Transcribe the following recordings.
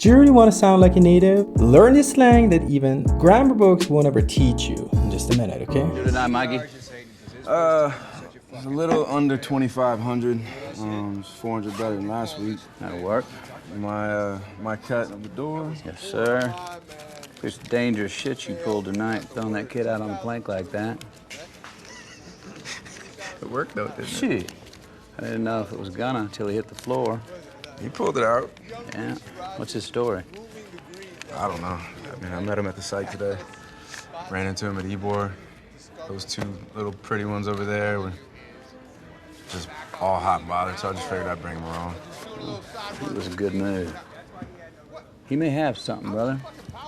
Do you really want to sound like a native? Learn the slang that even grammar books won't ever teach you in just a minute, okay? Do tonight, Mikey? It's a little under 2,500. It's 400 better than last week. That'll work. My cut of the door. Yes, sir. It's dangerous shit you pulled tonight, throwing that kid out on the plank like that. It worked though, didn't it? Shit. I didn't know if it was gonna until he hit the floor. He pulled it out. Yeah. What's his story? I don't know. I met him at the site today. Ran into him at Ybor. Those two little pretty ones over there were just all hot and bothered, so I just figured I'd bring them along. It was a good move. He may have something, brother.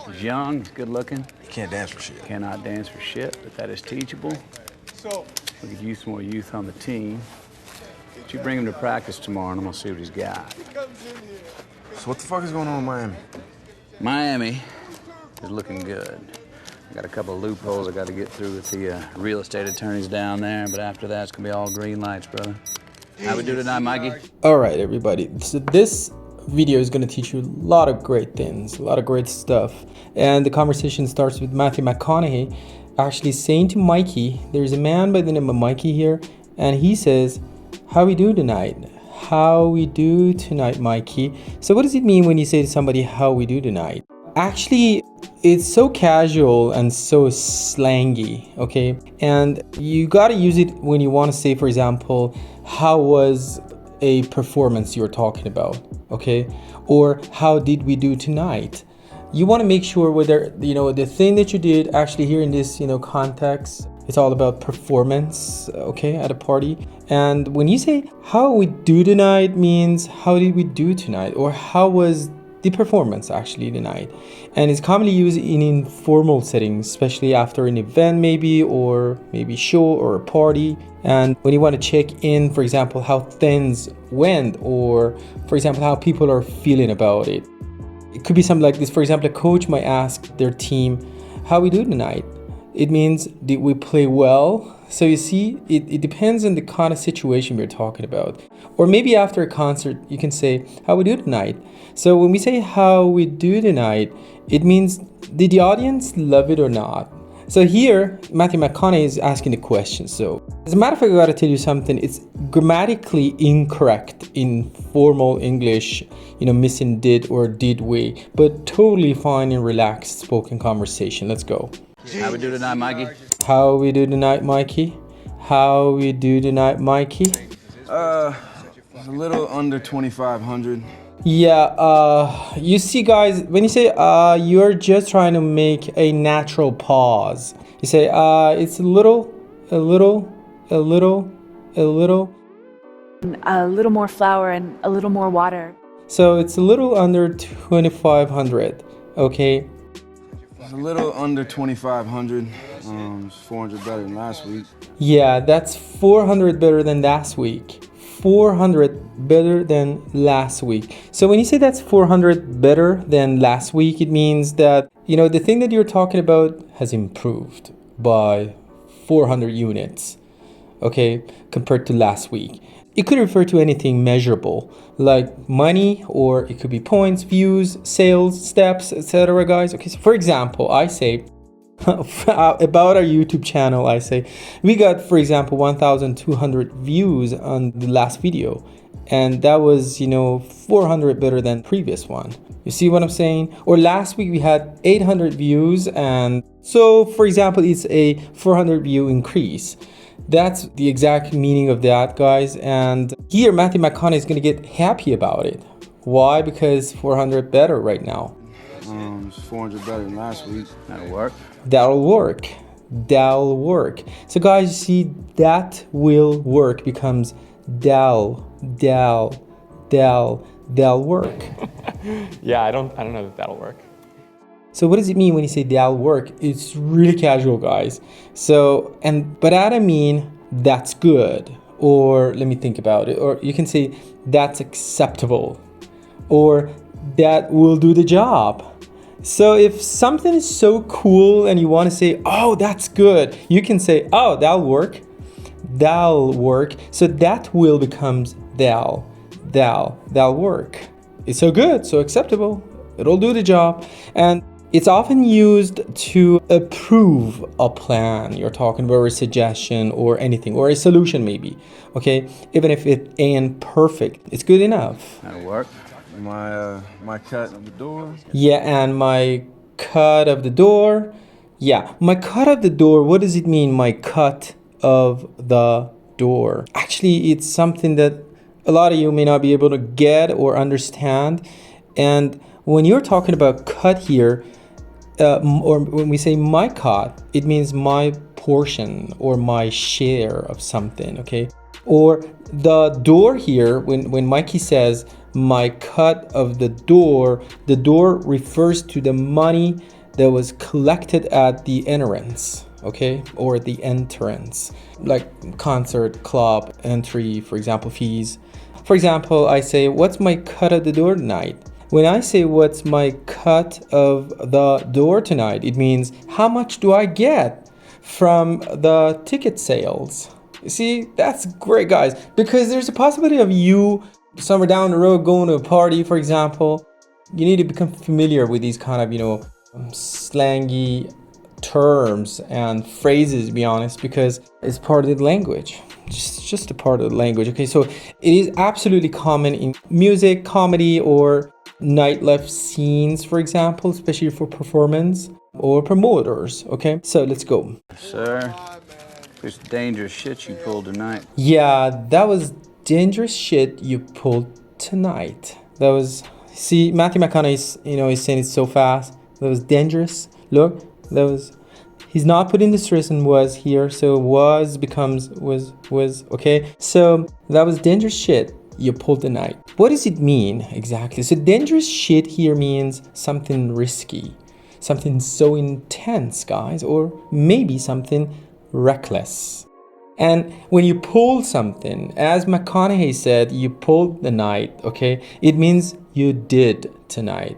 He's young, he's good looking. He can't dance for shit. Cannot dance for shit, but that is teachable. We could use some more youth on the team. But you bring him to practice tomorrow, and I'm gonna see what he's got. So what the fuck is going on in Miami? Miami is looking good. I got a couple of loopholes I got to get through with the real estate attorneys down there, but after that, it's gonna be all green lights, brother. How we do tonight, Mikey? All right, everybody. So this video is going to teach you a lot of great things, a lot of great stuff. And the conversation starts with Matthew McConaughey actually saying to Mikey, there's a man by the name of Mikey here, and he says, how we do tonight? How we do tonight, Mikey? So what does it mean when you say to somebody, how we do tonight? Actually, it's so casual and so slangy, okay? And you got to use it when you want to say, for example, how was a performance you're talking about, okay? Or how did we do tonight? You want to make sure whether, the thing that you did actually here in this, context, it's all about performance, okay, at a party. And when you say how we do tonight means how did we do tonight? Or how was the performance actually tonight? And it's commonly used in informal settings, especially after an event maybe, or maybe show or a party. And when you want to check in, for example, how things went, or for example, how people are feeling about it. It could be something like this. For example, a coach might ask their team, how we do tonight? It means, did we play well? So you see, it depends on the kind of situation we're talking about. Or maybe after a concert, you can say, how we do tonight? So when we say how we do tonight, it means, did the audience love it or not? So here, Matthew McConaughey is asking the question. So as a matter of fact, I gotta tell you something. It's grammatically incorrect in formal English, missing did or did we, but totally fine in relaxed spoken conversation. Let's go. How we do tonight, Mikey? How we do tonight, Mikey? How we do tonight, Mikey? A little under 2,500. Yeah, you see, guys, when you say you're just trying to make a natural pause. You say it's a little more flour and a little more water. So it's a little under 2,500, okay? It's a little under 2,500. It's 400 better than last week. Yeah, that's 400 better than last week. 400 better than last week. So when you say that's 400 better than last week, it means that, the thing that you're talking about has improved by 400 units, okay, compared to last week. It could refer to anything measurable, like money, or it could be points, views, sales, steps, etc., guys. Okay, so for example, I say, about our YouTube channel, I say we got, for example, 1,200 views on the last video, and that was 400 better than previous one. You see what I'm saying? Or last week we had 800 views, and so for example, it's a 400 view increase. That's the exact meaning of that, guys. And here Matthew McConaughey is going to get happy about it. Why? Because 400 better right now. It's 400 better than last week. That'll work. That'll work. That'll work. So guys, you see, that will work becomes that'll work. Yeah, I don't know that that'll work. So what does it mean when you say that'll work? It's really casual, guys. So, but I mean that's good, or let me think about it, or you can say that's acceptable, or that will do the job. So if something is so cool and you want to say, oh, that's good, you can say, oh, that'll work. That'll work. So that will becomes that'll work. It's so good, so acceptable. It'll do the job. And it's often used to approve a plan. You're talking about a suggestion or anything, or a solution maybe. Okay, even if it ain't perfect, it's good enough. That'll work. My cut of the door. Yeah, and my cut of the door. Yeah, my cut of the door. What does it mean, my cut of the door? Actually, it's something that a lot of you may not be able to get or understand. And when you're talking about cut here, or when we say my cut, it means my portion or my share of something, okay? Or the door here, when Mikey says my cut of the door refers to the money that was collected at the entrance, okay? Or the entrance, like concert, club, entry, for example, fees. For example, I say, what's my cut of the door tonight? When I say what's my cut of the door tonight, it means how much do I get from the ticket sales? You see, that's great, guys, because there's a possibility of you somewhere down the road going to a party, for example. You need to become familiar with these kind of, slangy terms and phrases, to be honest, because it's part of the language. Just a part of the language, okay? So it is absolutely common in music, comedy, or nightlife scenes, for example, especially for performance or promoters, okay? So let's go. Sir, this dangerous shit you pulled tonight. Yeah, that was dangerous shit you pulled tonight. That was, see, Matthew McConaughey is saying it so fast. That was dangerous. Look, that was, he's not putting the stress in was here, so was becomes was, okay? So that was dangerous shit you pulled tonight. What does it mean exactly? So dangerous shit here means something risky, something so intense, guys, or maybe something reckless. And when you pull something, as McConaughey said, you pulled the night, okay? It means you did tonight,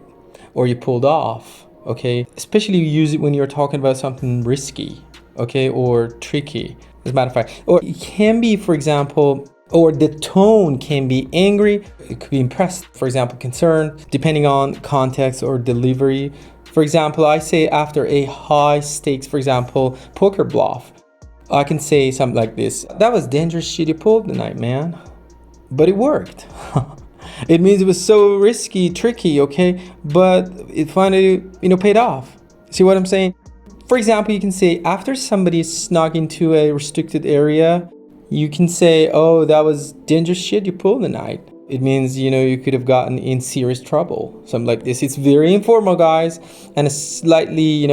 or you pulled off, okay? Especially you use it when you're talking about something risky, okay, or tricky, as a matter of fact. Or it can be, for example, or the tone can be angry, it could be impressed, for example, concerned, depending on context or delivery. For example, I say after a high stakes, for example, poker bluff, I can say something like this: that was dangerous shit you pulled tonight, man. But it worked. It means it was so risky, tricky, okay? But it finally, paid off. See what I'm saying? For example, you can say after somebody snuck into a restricted area, you can say, oh, that was dangerous shit you pulled tonight. It means, you could have gotten in serious trouble. Something like this. It's very informal, guys, and a slightly,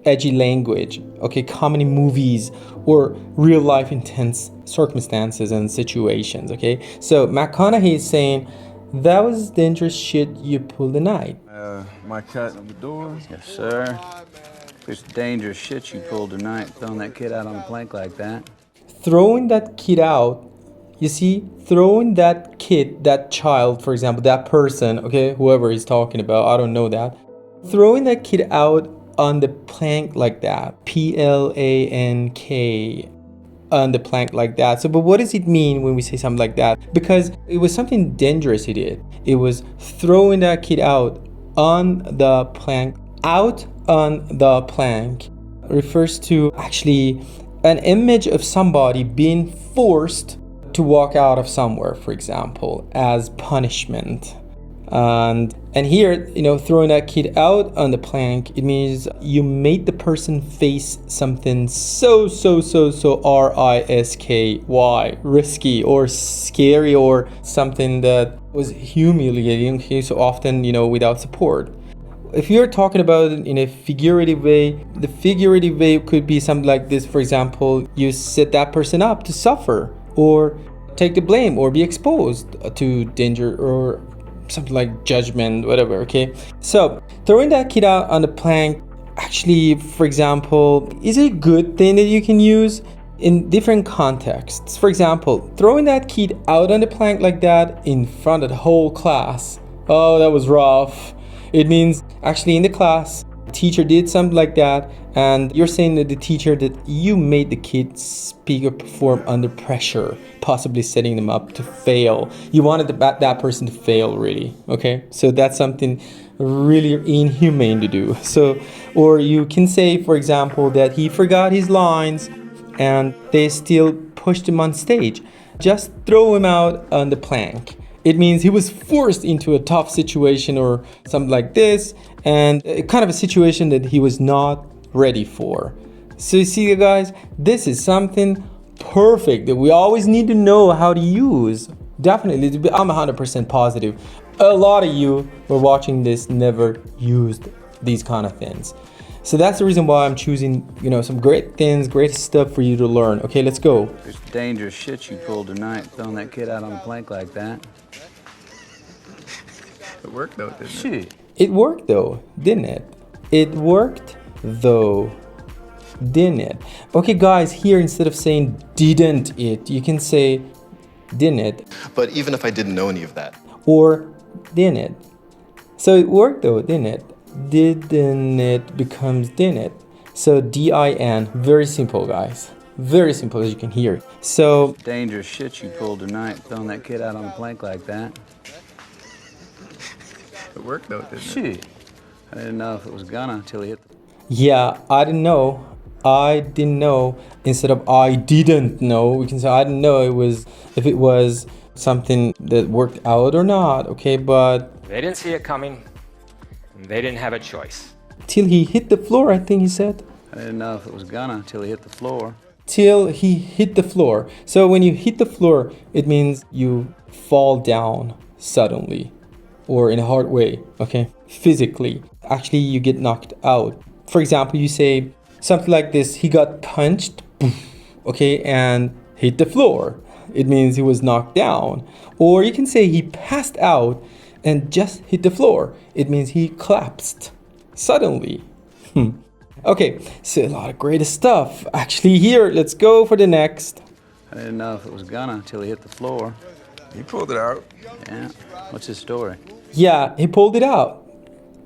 edgy language. Okay, common in movies or real life intense circumstances and situations, okay? So McConaughey is saying, that was dangerous shit you pulled tonight. My cut of the door. Yes, sir. This dangerous shit you pulled tonight, throwing that kid out on the plank like that. Throwing that kid out, you see, throwing that kid, that child, for example, that person, okay, whoever he's talking about, I don't know that. Throwing that kid out on the plank like that, P-L-A-N-K, on the plank like that. So, but what does it mean when we say something like that? Because it was something dangerous he did. It was throwing that kid out on the plank. Out on the plank refers to actually an image of somebody being forced to walk out of somewhere, for example, as punishment. And here, throwing that kid out on the plank, it means you made the person face something so R-I-S-K-Y, risky or scary, or something that was humiliating, okay, so often, without support. If you're talking about it in a figurative way, the figurative way could be something like this. For example, you set that person up to suffer or take the blame or be exposed to danger or something like judgment, whatever, okay? So throwing that kid out on the plank, actually, for example, is a good thing that you can use in different contexts. For example, throwing that kid out on the plank like that in front of the whole class. Oh, that was rough. It means actually in the class, teacher did something like that, and you're saying to the teacher that you made the kid speak or perform under pressure, possibly setting them up to fail. You wanted that person to fail, really, okay? So that's something really inhumane to do. So, or you can say, for example, that he forgot his lines and they still pushed him on stage. Just throw him out on the plank. It means he was forced into a tough situation or something like this, and kind of a situation that he was not ready for. So you see, guys, this is something perfect that we always need to know how to use. Definitely, I'm 100% positive. A lot of you who are watching this never used these kind of things. So that's the reason why I'm choosing, some great things, great stuff for you to learn. Okay, let's go. There's dangerous shit you pulled tonight, throwing that kid out on the plank like that. It worked though, didn't it? Shit. It worked though, didn't it? It worked though, didn't it? Okay, guys, here instead of saying didn't it, you can say didn't it, But even if I didn't know any of that, or didn't it. So it worked though, didn't it? Didn't it becomes didn't it. So D-I-N, very simple, guys. Very simple, as you can hear. So Dangerous shit you pulled tonight, throwing that kid out on the plank like that. It worked though, didn't it? Shit. I didn't know if it was gonna till he hit the... yeah, I didn't know. I didn't know. Instead of I didn't know, we can say I didn't know if it was something that worked out or not. Okay, but They didn't see it coming. They didn't have a choice. till he hit the floor, I think he said. I didn't know if it was gonna till he hit the floor. Till he hit the floor. So when you hit the floor, it means you fall down suddenly or in a hard way, okay? Physically. Actually, you get knocked out. For example, you say something like this, he got punched, okay, and hit the floor. It means he was knocked down. Or you can say he passed out and just hit the floor. It means he collapsed suddenly. Okay, so a lot of great stuff. Actually, here, let's go for the next. I didn't know if it was gonna till he hit the floor. He pulled it out. Yeah. What's his story? Yeah, he pulled it out.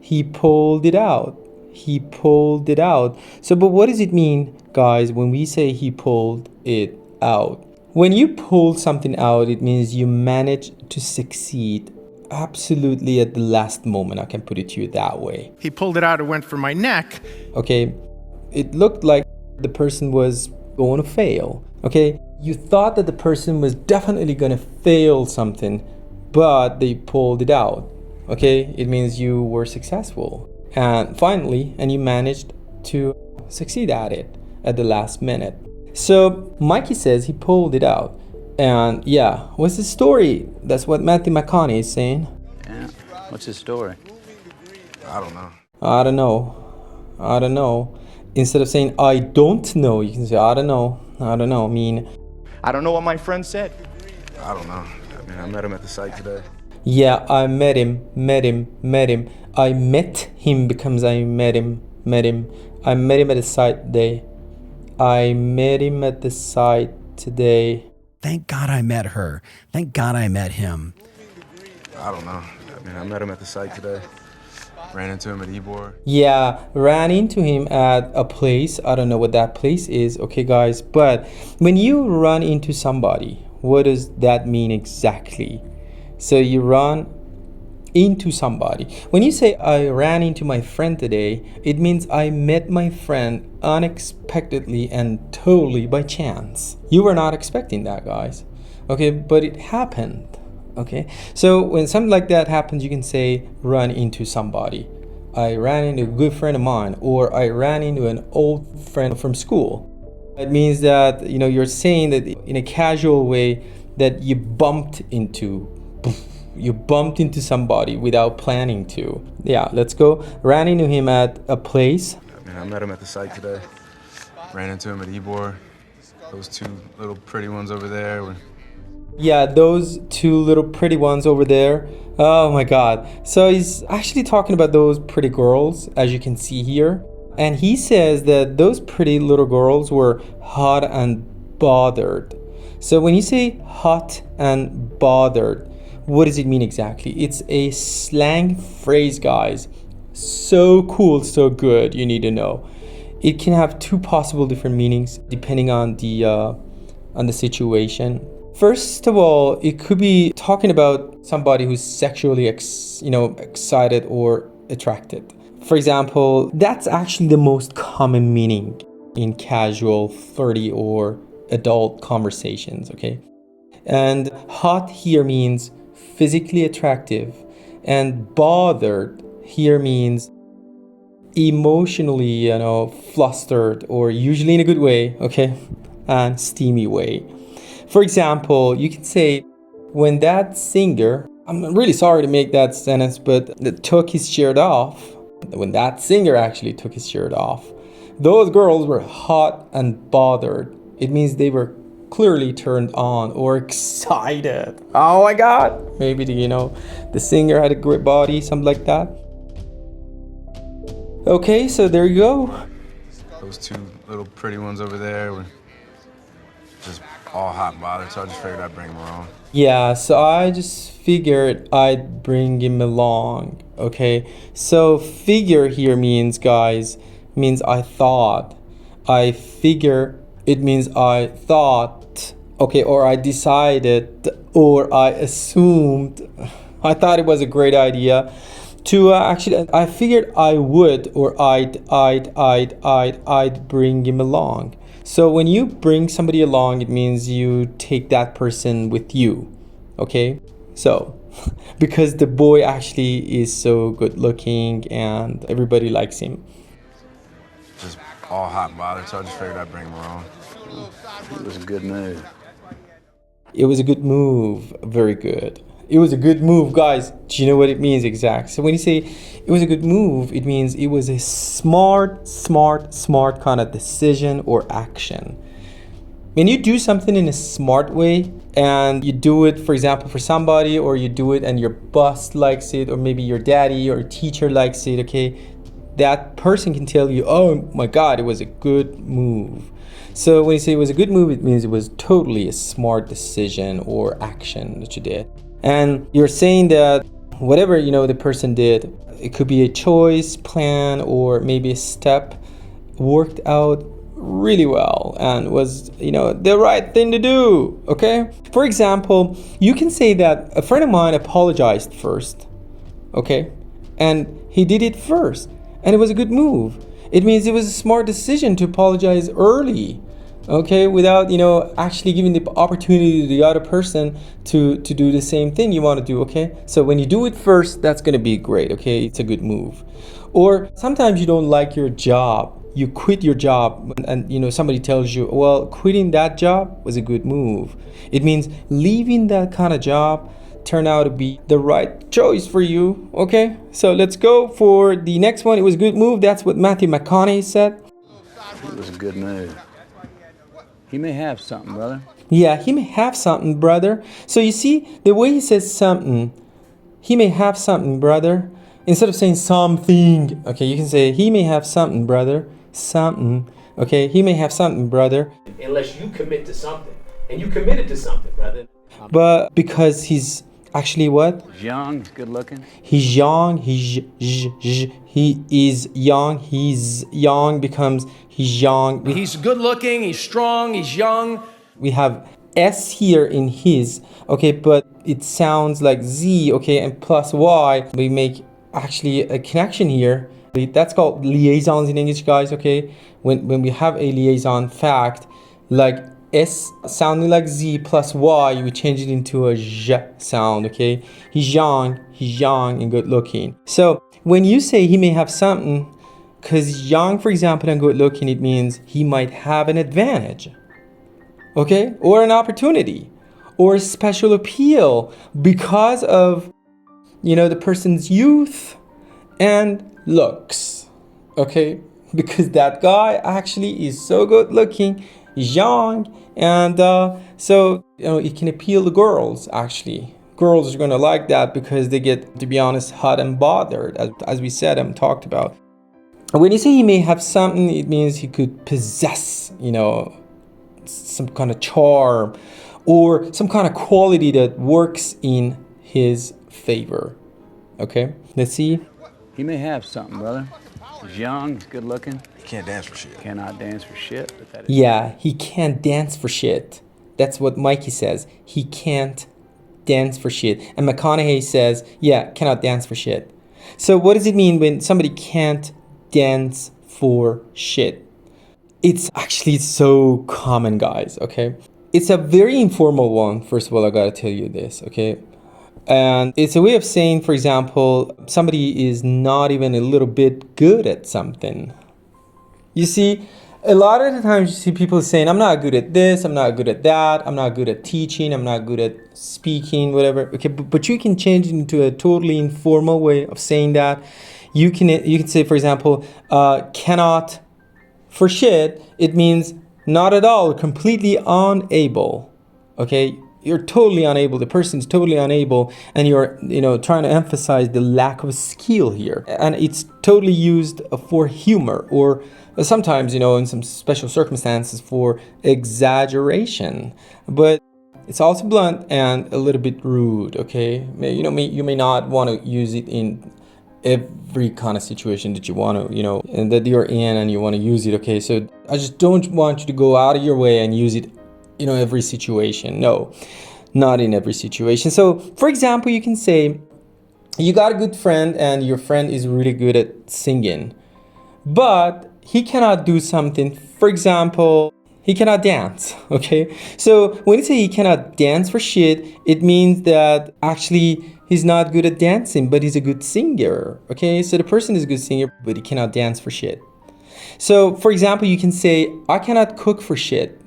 He pulled it out. He pulled it out. So, but what does it mean, guys, when we say he pulled it out? When you pull something out, it means you managed to succeed absolutely at the last moment. I can put it to you that way. He pulled it out, it went for my neck. Okay, it looked like the person was going to fail. Okay, you thought that the person was definitely going to fail something, but they pulled it out. Okay, it means you were successful. And finally, and you managed to succeed at it at the last minute. So Mikey says he pulled it out. And yeah, what's the story? That's what Matthew McConaughey is saying. Yeah. What's his story? I don't know. I don't know. I don't know. Instead of saying I don't know, you can say I don't know. I don't know. I mean, I don't know what my friend said. I don't know. I mean, I met him at the site today. yeah, I met him. I met him becomes I met him. I met him at the site today. I met him at the site today. Thank God I met her. Thank God I met him. I don't know. I mean, I met him at the site today. Ran into him at Ybor. Yeah, ran into him at a place. I don't know what that place is, okay, guys? But when you run into somebody, what does that mean exactly? So you run into somebody. When you say I ran into my friend today, it means I met my friend unexpectedly and totally by chance. You were not expecting that, guys. Okay, but it happened. Okay, so when something like that happens, you can say run into somebody. I ran into a good friend of mine, or I ran into an old friend from school. It means that you're saying that in a casual way that you bumped into somebody without planning to. Yeah, let's go. Ran into him at a place. I mean, I met him at the site today. Ran into him at Ybor. Those two little pretty ones over there were... Yeah, those two little pretty ones over there. Oh my God. So he's actually talking about those pretty girls, as you can see here. And he says that those pretty little girls were hot and bothered. So when you say hot and bothered, what does it mean exactly? It's a slang phrase, guys. So cool, so good, you need to know. It can have two possible different meanings depending on the situation. First of all, it could be talking about somebody who's sexually excited or attracted. For example, that's actually the most common meaning in casual, flirty, or adult conversations, okay? And hot here means physically attractive, and bothered here means emotionally, flustered, or usually in a good way, okay? And steamy way. For example, you can say, when that singer, I'm really sorry to make that sentence, but took his shirt off, when that singer actually took his shirt off, those girls were hot and bothered. It means they were clearly turned on or excited. Oh my God. Maybe, the singer had a great body, something like that. Okay, so there you go. Those two little pretty ones over there were just all hot and bothered, so I just figured I'd bring them along. Yeah, so I just figured I'd bring him along. Okay, so figure here means, guys, means I thought. I figure, it means I thought, okay, or I decided, or I assumed. I thought it was a great idea to actually, I figured I would, or I'd bring him along. So when you bring somebody along, it means you take that person with you, okay? So, because the boy actually is so good looking and everybody likes him. Just all hot and bothered, so I just figured I'd bring them along. It was a good move. It was a good move. Very good. It was a good move, guys. Do you know what it means exactly? So when you say it was a good move, it means it was a smart kind of decision or action. When you do something in a smart way and you do it, for example, for somebody, or you do it and your boss likes it, or maybe your daddy or teacher likes it, okay, that person can tell you, oh my God, it was a good move. So when you say it was a good move, it means it was totally a smart decision or action that you did. And you're saying that whatever, the person did, it could be a choice, plan, or maybe a step, worked out really well and was, the right thing to do, okay? For example, you can say that a friend of mine apologized first, okay? And he did it first, and it was a good move. It means it was a smart decision to apologize early, okay, without actually giving the opportunity to the other person to do the same thing you want to do, okay? So when you do it first, that's going to be great, okay? It's a good move. Or sometimes you don't like your job, you quit your job, and somebody tells you, well, quitting that job was a good move. It means leaving that kind of job turned out to be the right choice for you, okay? So let's go for the next one. It was a good move. That's what Matthew McConaughey said. It was a good move. He may have something, brother. Yeah, he may have something, brother. So you see, the way he says something, he may have something, brother. Instead of saying something, okay, you can say, he may have something, brother. Something, okay? He may have something, brother. Unless you commit to something. And you committed to something, brother. But because he's actually what? He's young, he's good looking. He's young, he is young, he's young becomes he's young. He's good looking, he's strong, he's young. We have S here in his, okay, but it sounds like Z, okay, and plus Y. We make actually a connection here. That's called liaisons in English, guys, okay? When we have a liaison fact, like S sounding like Z plus Y, we change it into a J sound, okay? He's young and good looking. So when you say he may have something, because young, for example, and good looking, it means he might have an advantage, okay? Or an opportunity, or a special appeal because of, the person's youth and looks, okay? Because that guy actually is so good looking, he's young, and so it can appeal to girls. Actually, girls are gonna like that because they get, to be honest, hot and bothered, as we said and talked about. When you say he may have something, it means he could possess, some kind of charm or some kind of quality that works in his favor. Okay, let's see. He may have something, brother. He's young, he's good looking. He can't dance for shit. Cannot dance for shit, but that is... Yeah, he can't dance for shit. That's what Mikey says. He can't dance for shit. And McConaughey says, yeah, cannot dance for shit. So what does it mean when somebody can't dance for shit? It's actually so common, guys, okay? It's a very informal one. First of all, I gotta tell you this, okay? And it's a way of saying, for example, somebody is not even a little bit good at something. You see, a lot of the times you see people saying, I'm not good at this, I'm not good at that, I'm not good at teaching, I'm not good at speaking, whatever. Okay, but you can change it into a totally informal way of saying that. You can say, for example, cannot for shit. It means not at all, completely unable. Okay, you're totally unable. The person's totally unable, and you're trying to emphasize the lack of skill here. And it's totally used for humor, or sometimes in some special circumstances for exaggeration. But it's also blunt and a little bit rude. Okay, you may not want to use it in every kind of situation that you want to, and that you're in and you want to use it. Okay, so I just don't want you to go out of your way and use it, every situation. No, not in every situation. So, for example, you can say you got a good friend and your friend is really good at singing, but he cannot do something. For example, he cannot dance. Okay, so when you say he cannot dance for shit, it means that actually he's not good at dancing, but he's a good singer. Okay, so the person is a good singer, but he cannot dance for shit. So, for example, you can say, I cannot cook for shit.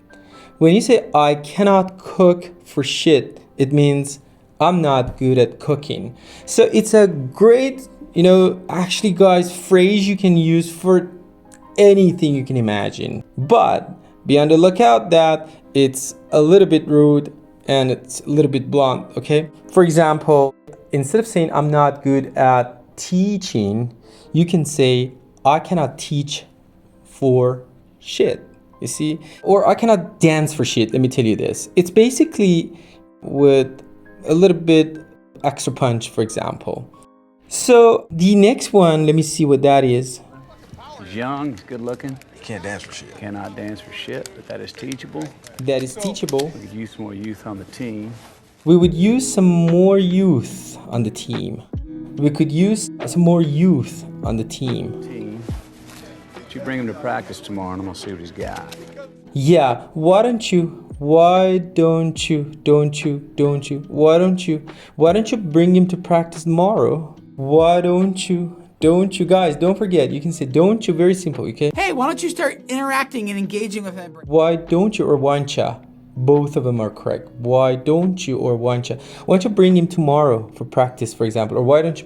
When you say, I cannot cook for shit, it means I'm not good at cooking. So it's a great, actually, guys, phrase you can use for anything you can imagine. But be on the lookout that it's a little bit rude and it's a little bit blunt, okay? For example, instead of saying I'm not good at teaching, you can say I cannot teach for shit, you see? Or I cannot dance for shit. Let me tell you this. It's basically with a little bit extra punch, for example. So the next one, let me see what that is. He's young, he's good looking. He can't dance for shit. Cannot dance for shit, but that is teachable. That is teachable. We could use some more youth on the team. We would use some more youth on the team. We could use some more youth on the team. You bring him to practice tomorrow and I'm gonna see what he's got. Yeah, why don't you bring him to practice tomorrow? Why don't you guys, don't forget, you can say don't you, very simple, okay? Hey, why don't you start interacting and engaging with him? Why don't you or why don't you? Both of them are correct. Why don't you or why don't you? Why don't you bring him tomorrow for practice, for example? Or why don't you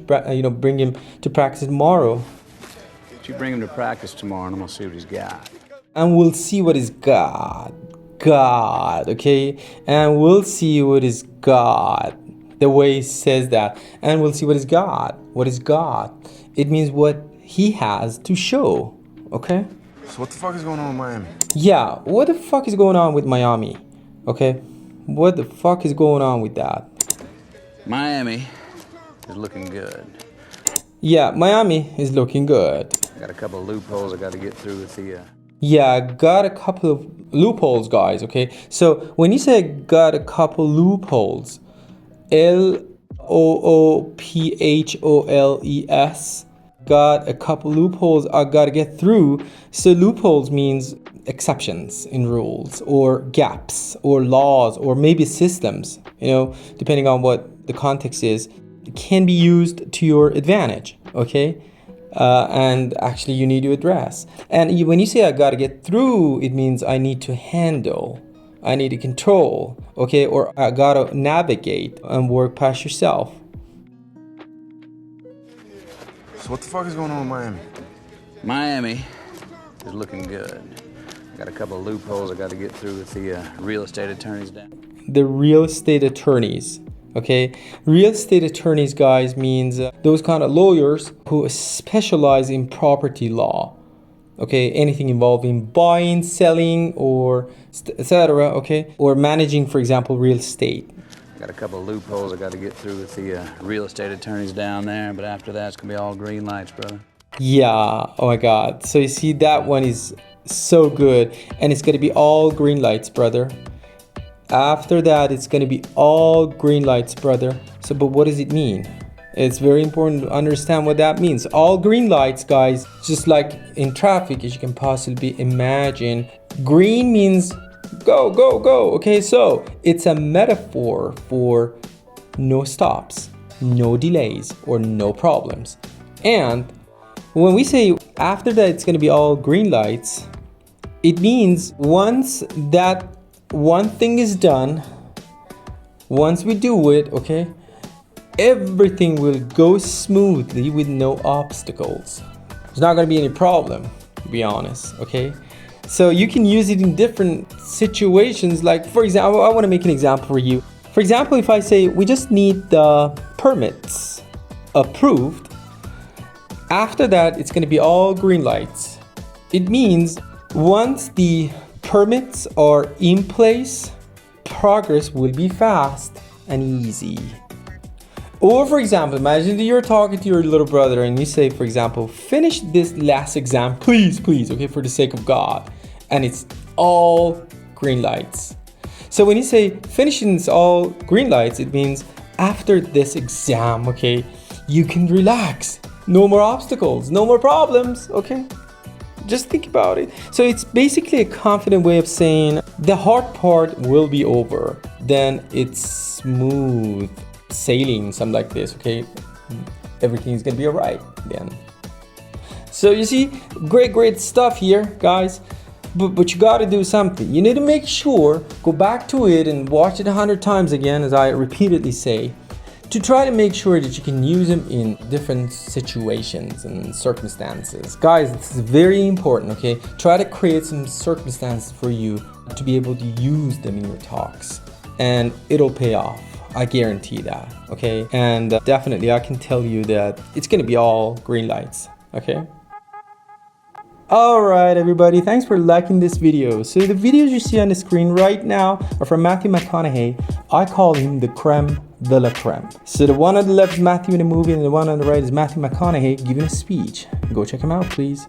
bring him to practice tomorrow? You bring him to practice tomorrow and I'm gonna see what he's got. And we'll see what is God, okay? And we'll see what is God, the way he says that. And we'll see what is God. What is God? It means what he has to show, okay? So what the fuck is going on in Miami? Yeah, what the fuck is going on with Miami, okay? What the fuck is going on with that? Miami is looking good. Yeah, Miami is looking good. I got a couple of loopholes I got to get through with the... Yeah, I got a couple of loopholes, guys, okay? So when you say got a couple loopholes, L-O-O-P-H-O-L-E-S, got a couple loopholes I got to get through. So loopholes means exceptions in rules or gaps or laws or maybe systems, depending on what the context is. It can be used to your advantage, okay? And actually you need to address. And when you say I gotta get through, it means I need to handle, I need to control, okay? Or I gotta navigate and work past yourself. So what the fuck is going on in Miami? Miami is looking good. I got a couple of loopholes I got to get through with the real estate attorneys down. The real estate attorneys. Okay, real estate attorneys, guys, means those kind of lawyers who specialize in property law. Okay, anything involving buying, selling, or etc. Okay, or managing, for example, real estate. Got a couple of loopholes I got to get through with the real estate attorneys down there, but after that, it's gonna be all green lights, brother. Yeah, oh my God. So you see, that one is so good, and it's gonna be all green lights, brother. After that, it's gonna be all green lights, brother. So, but what does it mean? It's very important to understand what that means. All green lights, guys, just like in traffic, as you can possibly imagine, green means go, go, go. Okay, so it's a metaphor for no stops, no delays, or no problems. And when we say after that it's going to be all green lights, it means once that one thing is done, once we do it, okay, everything will go smoothly with no obstacles. There's not going to be any problem, to be honest, okay? So you can use it in different situations. Like, for example, I want to make an example for you. For example, if I say we just need the permits approved, after that it's going to be all green lights. It means once the permits are in place, progress will be fast and easy. Or for example, imagine that you're talking to your little brother and you say, for example, finish this last exam, please, please, okay, for the sake of God. And it's all green lights. So when you say finishing this all green lights, it means after this exam, okay, you can relax. No more obstacles, no more problems, okay? Just think about it. So it's basically a confident way of saying the hard part will be over. Then it's smooth sailing, something like this, okay? Everything's gonna be all right then. So you see, great stuff here, guys. But you gotta do something. You need to make sure, go back to it and watch it 100 times again, as I repeatedly say, to try to make sure that you can use them in different situations and circumstances. Guys, this is very important, okay? Try to create some circumstances for you to be able to use them in your talks, and it'll pay off. I guarantee that, okay? And definitely I can tell you that it's gonna be all green lights, okay? Alright everybody, thanks for liking this video. So the videos you see on the screen right now are from Matthew McConaughey. I call him the creme de la creme. So the one on the left is Matthew in the movie and the one on the right is Matthew McConaughey giving a speech. Go check him out, please.